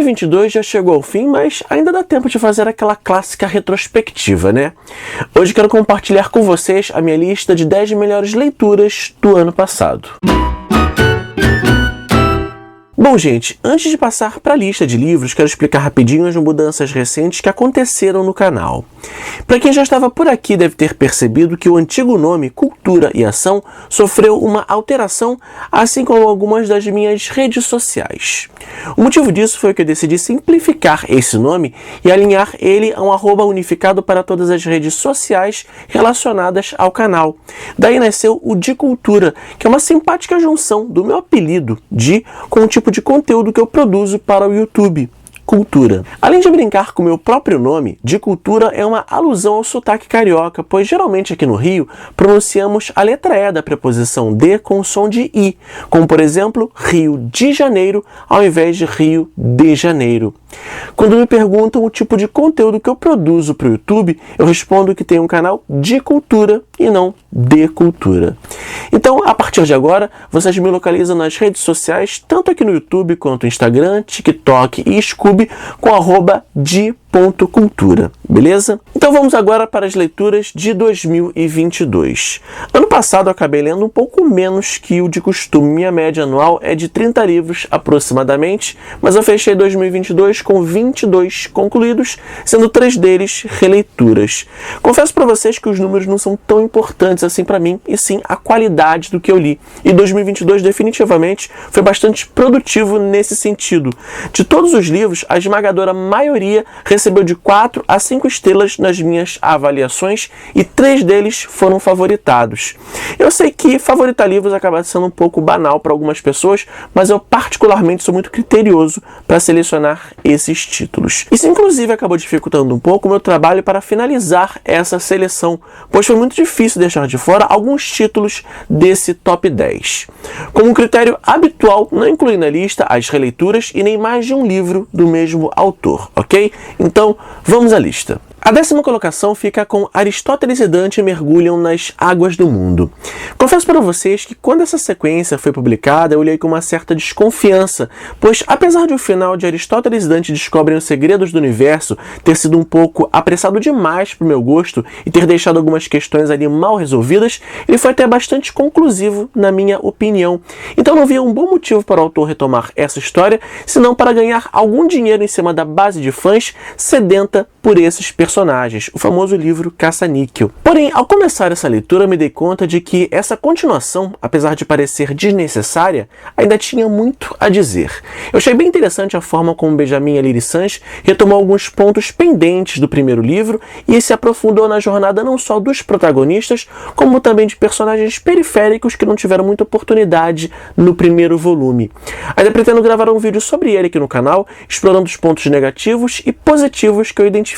2022 já chegou ao fim, mas ainda dá tempo de fazer aquela clássica retrospectiva, né? Hoje quero compartilhar com vocês a minha lista de 10 melhores leituras do ano passado. Bom, gente, antes de passar para a lista de livros, quero explicar rapidinho as mudanças recentes que aconteceram no canal. Para quem já estava por aqui, deve ter percebido que o antigo nome Cultura e Ação sofreu uma alteração, assim como algumas das minhas redes sociais. O motivo disso foi que eu decidi simplificar esse nome e alinhar ele a um @ unificado para todas as redes sociais relacionadas ao canal. Daí nasceu o De Cultura, que é uma simpática junção do meu apelido, de, com o tipo de conteúdo que eu produzo para o YouTube. Cultura. Além de brincar com o meu próprio nome, De Cultura é uma alusão ao sotaque carioca, pois geralmente aqui no Rio pronunciamos a letra E da preposição de com o som de I, como por exemplo Rio de Janeiro ao invés de Rio de Janeiro. Quando me perguntam o tipo de conteúdo que eu produzo para o YouTube, eu respondo que tem um canal de cultura e não de cultura. Então, a partir de agora, vocês me localizam nas redes sociais, tanto aqui no YouTube quanto Instagram, TikTok e Scoob, com @de.cultura, beleza? Então vamos agora para as leituras de 2022. Ano passado eu acabei lendo um pouco menos que o de costume. Minha média anual é de 30 livros aproximadamente, mas eu fechei 2022 com 22 concluídos, sendo 3 deles releituras. Confesso para vocês que os números não são tão importantes assim para mim, e sim a qualidade do que eu li. E 2022 definitivamente foi bastante produtivo nesse sentido. De todos os livros, a esmagadora maioria recebeu de 4 a 5 estrelas nas minhas avaliações e 3 deles foram favoritados. Eu sei que favoritar livros acaba sendo um pouco banal para algumas pessoas, mas eu particularmente sou muito criterioso para selecionar esses títulos. Isso inclusive acabou dificultando um pouco o meu trabalho para finalizar essa seleção, pois foi muito difícil deixar de fora alguns títulos desse top 10. Como um critério habitual, não incluí na lista as releituras e nem mais de um livro do mesmo autor, ok? Então, vamos à lista. A 10ª colocação fica com Aristóteles e Dante mergulham nas águas do mundo. Confesso para vocês que quando essa sequência foi publicada, eu olhei com uma certa desconfiança, pois apesar de o final de Aristóteles e Dante descobrem os segredos do universo ter sido um pouco apressado demais para o meu gosto e ter deixado algumas questões ali mal resolvidas, ele foi até bastante conclusivo na minha opinião. Então não via um bom motivo para o autor retomar essa história, senão para ganhar algum dinheiro em cima da base de fãs sedenta por esses personagens, o famoso livro Caça-Níquel. Porém, ao começar essa leitura, me dei conta de que essa continuação, apesar de parecer desnecessária, ainda tinha muito a dizer. Eu achei bem interessante a forma como Benjamin Alire Sanz retomou alguns pontos pendentes do primeiro livro e se aprofundou na jornada não só dos protagonistas, como também de personagens periféricos que não tiveram muita oportunidade no primeiro volume. Ainda pretendo gravar um vídeo sobre ele aqui no canal, explorando os pontos negativos e positivos que eu identifiquei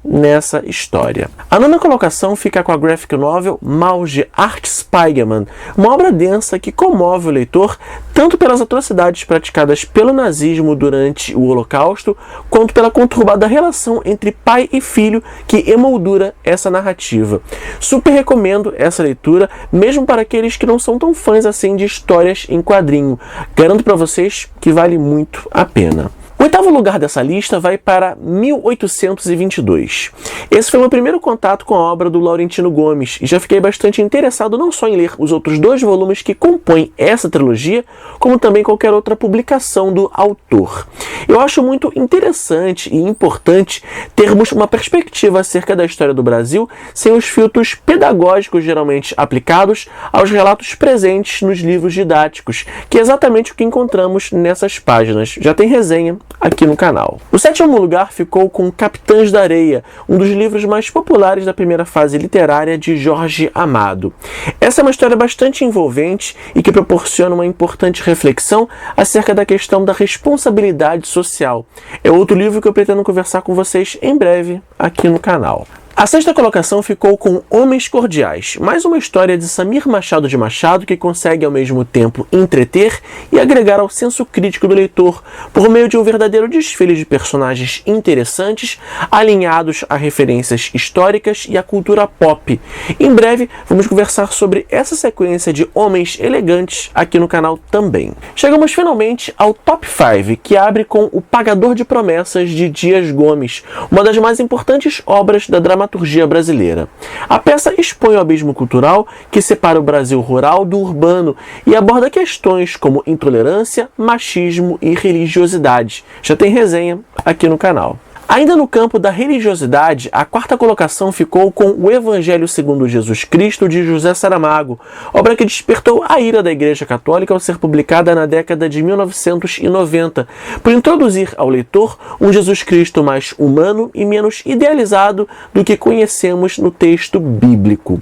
nessa história. A 9ª colocação fica com a graphic novel Maus de Art Spiegelman, uma obra densa que comove o leitor tanto pelas atrocidades praticadas pelo nazismo durante o Holocausto, quanto pela conturbada relação entre pai e filho que emoldura essa narrativa. Super recomendo essa leitura, mesmo para aqueles que não são tão fãs assim de histórias em quadrinho. Garanto para vocês que vale muito a pena. O 8º lugar dessa lista vai para 1822. Esse foi meu primeiro contato com a obra do Laurentino Gomes e já fiquei bastante interessado não só em ler os outros 2 volumes que compõem essa trilogia, como também qualquer outra publicação do autor. Eu acho muito interessante e importante termos uma perspectiva acerca da história do Brasil sem os filtros pedagógicos geralmente aplicados aos relatos presentes nos livros didáticos, que é exatamente o que encontramos nessas páginas. Já tem resenha aqui no canal. O 7º lugar ficou com Capitães da Areia, um dos livros mais populares da primeira fase literária de Jorge Amado. Essa é uma história bastante envolvente e que proporciona uma importante reflexão acerca da questão da responsabilidade social. É outro livro que eu pretendo conversar com vocês em breve aqui no canal. A sexta colocação ficou com Homens Cordiais, mais uma história de Samir Machado de Machado que consegue ao mesmo tempo entreter e agregar ao senso crítico do leitor por meio de um verdadeiro desfile de personagens interessantes alinhados a referências históricas e à cultura pop. Em breve vamos conversar sobre essa sequência de homens elegantes aqui no canal também. Chegamos finalmente ao Top 5, que abre com O Pagador de Promessas de Dias Gomes, uma das mais importantes obras da dramaturgia brasileira. A peça expõe o abismo cultural que separa o Brasil rural do urbano e aborda questões como intolerância, machismo e religiosidade. Já tem resenha aqui no canal. Ainda no campo da religiosidade, a quarta colocação ficou com O Evangelho segundo Jesus Cristo, de José Saramago, obra que despertou a ira da Igreja Católica ao ser publicada na década de 1990, por introduzir ao leitor um Jesus Cristo mais humano e menos idealizado do que conhecemos no texto bíblico.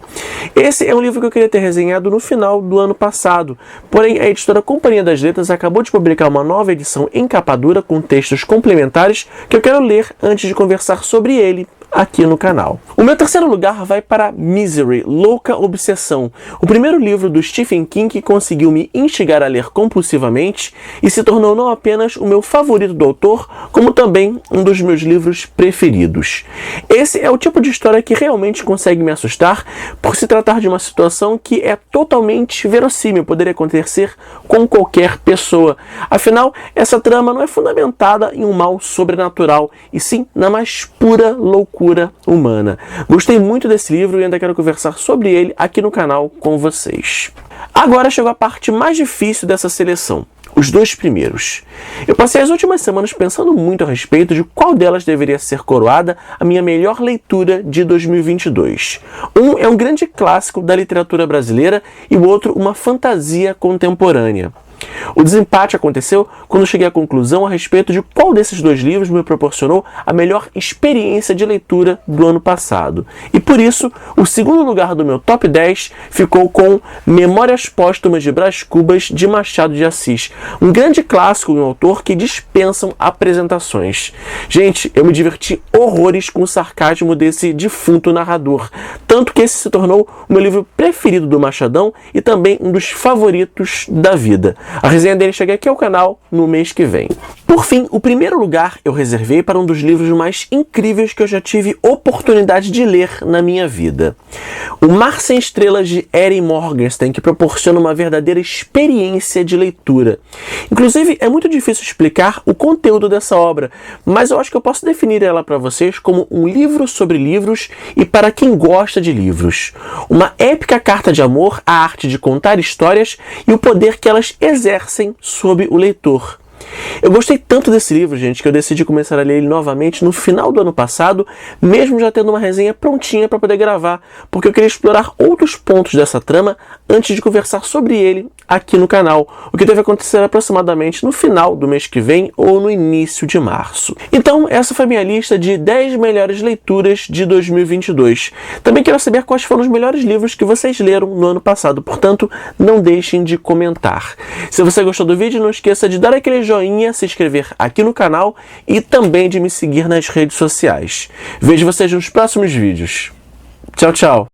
Esse é um livro que eu queria ter resenhado no final do ano passado, porém a editora Companhia das Letras acabou de publicar uma nova edição em capa dura com textos complementares que eu quero ler antes de conversar sobre ele aqui no canal. O meu terceiro lugar vai para Misery, Louca Obsessão, o primeiro livro do Stephen King que conseguiu me instigar a ler compulsivamente e se tornou não apenas o meu favorito do autor, como também um dos meus livros preferidos. Esse é o tipo de história que realmente consegue me assustar por se tratar de uma situação que é totalmente verossímil, poderia acontecer com qualquer pessoa. Afinal, essa trama não é fundamentada em um mal sobrenatural, e sim na mais pura loucura humana. Gostei muito desse livro e ainda quero conversar sobre ele aqui no canal com vocês. Agora chegou a parte mais difícil dessa seleção. Os dois primeiros. Eu passei as últimas semanas pensando muito a respeito de qual delas deveria ser coroada a minha melhor leitura de 2022. Um é um grande clássico da literatura brasileira e o outro uma fantasia contemporânea. O desempate aconteceu quando cheguei à conclusão a respeito de qual desses dois livros me proporcionou a melhor experiência de leitura do ano passado. E por isso, o segundo lugar do meu top 10 ficou com Memórias Póstumas de Brás Cubas, de Machado de Assis. Um grande clássico de um autor que dispensam apresentações. Gente, eu me diverti horrores com o sarcasmo desse defunto narrador. Tanto que esse se tornou o meu livro preferido do Machadão e também um dos favoritos da vida. A resenha dele chega aqui ao canal no mês que vem. Por fim, o primeiro lugar eu reservei para um dos livros mais incríveis que eu já tive oportunidade de ler na minha vida. O Mar Sem Estrelas, de Erin Morgenstern, que proporciona uma verdadeira experiência de leitura. Inclusive, é muito difícil explicar o conteúdo dessa obra, mas eu acho que eu posso definir ela para vocês como um livro sobre livros e para quem gosta de livros. Uma épica carta de amor à arte de contar histórias e o poder que elas exercem sobre o leitor. Eu gostei tanto desse livro, gente, que eu decidi começar a ler ele novamente no final do ano passado, mesmo já tendo uma resenha prontinha para poder gravar, porque eu queria explorar outros pontos dessa trama antes de conversar sobre ele aqui no canal, o que deve acontecer aproximadamente no final do mês que vem ou no início de março. Então, essa foi a minha lista de 10 melhores leituras de 2022. Também quero saber quais foram os melhores livros que vocês leram no ano passado, portanto, não deixem de comentar. Se você gostou do vídeo, não esqueça de dar aquele joinha, se inscrever aqui no canal e também de me seguir nas redes sociais. Vejo vocês nos próximos vídeos. Tchau, tchau!